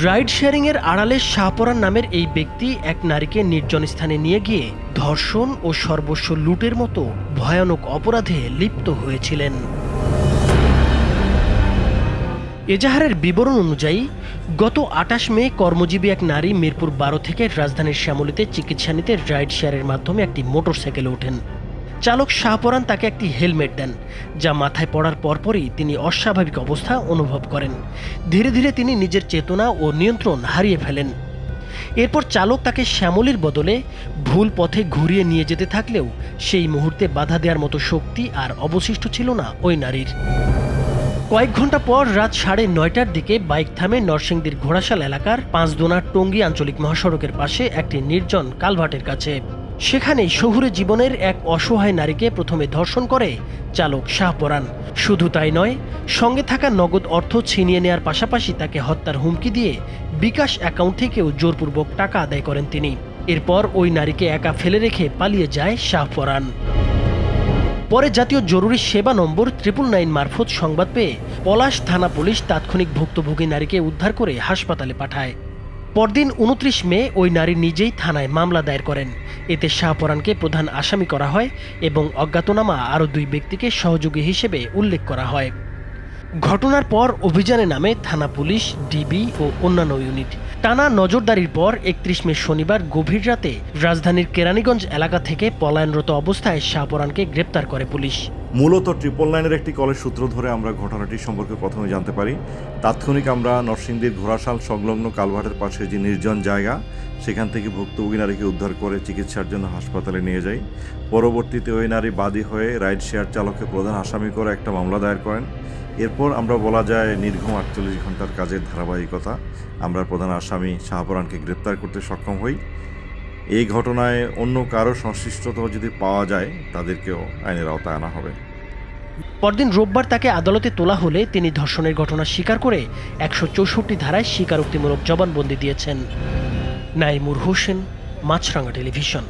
Ride sharing এর আড়ালে শাহপরান নামের এই ব্যক্তি এক নারীকে নির্জন স্থানে নিয়ে গিয়ে ধর্ষণ ও সর্বস্ব লুটের মতো ভয়ানক অপরাধে লিপ্ত হয়েছিলেন। এজাহারের বিবরণ অনুযায়ী গত ২৮ মে কর্মজীবী এক নারী মিরপুর ১২ থেকে রাজধানীর শ্যামলীতে চিকিৎসা নিতে রাইড শেয়ারের মাধ্যমে একটি মোটরসাইকেলে ওঠেন। চালক শাহপরান তাকে একটি হেলমেট দেন, যা মাথায় পড়ার পরপরই তিনি অস্বাভাবিক অবস্থা অনুভব করেন। ধীরে ধীরে তিনি নিজের চেতনা ও নিয়ন্ত্রণ হারিয়ে ফেলেন। এরপর চালক তাকে শ্যামলীর বদলে ভুল পথে ঘুরিয়ে নিয়ে যেতে থাকলেও সেই মুহূর্তে বাধা দেওয়ার মতো শক্তি আর অবশিষ্ট ছিল না ওই নারীর। কয়েক ঘন্টা পর রাত ৯:৩০টার দিকে বাইক থামে নরসিংদীর ঘোড়াশাল এলাকার পাঁচদোনা টঙ্গী আঞ্চলিক মহাসড়কের পাশে একটি নির্জন কালভার্টের কাছে। সেখানেই শহুরে জীবনের এক অসহায় নারীকে প্রথমে ধর্ষণ করে চালক শাহপরান। শুধু তাই নয়, সঙ্গে থাকা নগদ অর্থ ছিনিয়ে নেয়ার পাশাপাশি তাকে হত্যার হুমকি দিয়ে বিকাশ অ্যাকাউন্ট থেকেও জোরপূর্বক টাকা আদায় করেন তিনি। এরপর ওই নারীকে একা ফেলে রেখে পালিয়ে যায় শাহপরান। পরে জাতীয় জরুরি সেবা নম্বর 999 মারফত সংবাদ পেয়ে পলাশ থানা পুলিশ তাৎক্ষণিক ভুক্তভোগী নারীকে উদ্ধার করে হাসপাতালে পাঠায়। পরদিন ২৯ মে ওই নারী নিজেই থানায় মামলা দায়ের করেন। এতে শাহপরানকে প্রধান আসামি করা হয় এবং অজ্ঞাতনামা আরও ২ ব্যক্তিকে সহযোগী হিসেবে উল্লেখ করা হয়। ঘটনার পর অভিযানে নামে থানা পুলিশ, ডিবি ও অন্যান্য ইউনিট। টানা নজরদারির পর ৩১ মে শনিবার গভীর রাতে রাজধানীর কেরানীগঞ্জ এলাকা থেকে পলায়নরত অবস্থায় শাহপরানকে গ্রেপ্তার করে পুলিশ। মূলত 999-এর একটি কলের সূত্র ধরে আমরা ঘটনাটি সম্পর্কে প্রথমে জানতে পারি। তাৎক্ষণিক আমরা নরসিংদীর ঘোড়াশাল সংলগ্ন কালভার্টের পাশে যে নির্জন জায়গা, সেখান থেকে ভুক্তভোগী নারীকে উদ্ধার করে চিকিৎসার জন্য হাসপাতালে নিয়ে যাই। পরবর্তীতে ওই নারী বাদী হয়ে রাইড শেয়ার চালককে প্রধান আসামি করে একটা মামলা দায়ের করেন। এরপর আমরা বলা যায় নির্ঘুম ৪৮ ঘন্টার কাজের ধারাবাহিকতা আমরা প্রধান আসামি শাহপরানকে গ্রেপ্তার করতে সক্ষম হই। এই ঘটনায় অন্য কারো সংশ্লিষ্টতা যদি পাওয়া যায়, তাদেরকেও আইনের আওতায় আনা হবে। পরদিন রোববার তাকে আদালতে তোলা হলে তিনি ধর্ষণের ঘটনা স্বীকার করে ১৬৪ ধারায় স্বীকারোক্তিমূলক জবানবন্দি দিয়েছেন। নাইমুর হোসেন, মাছরাঙা টেলিভিশন।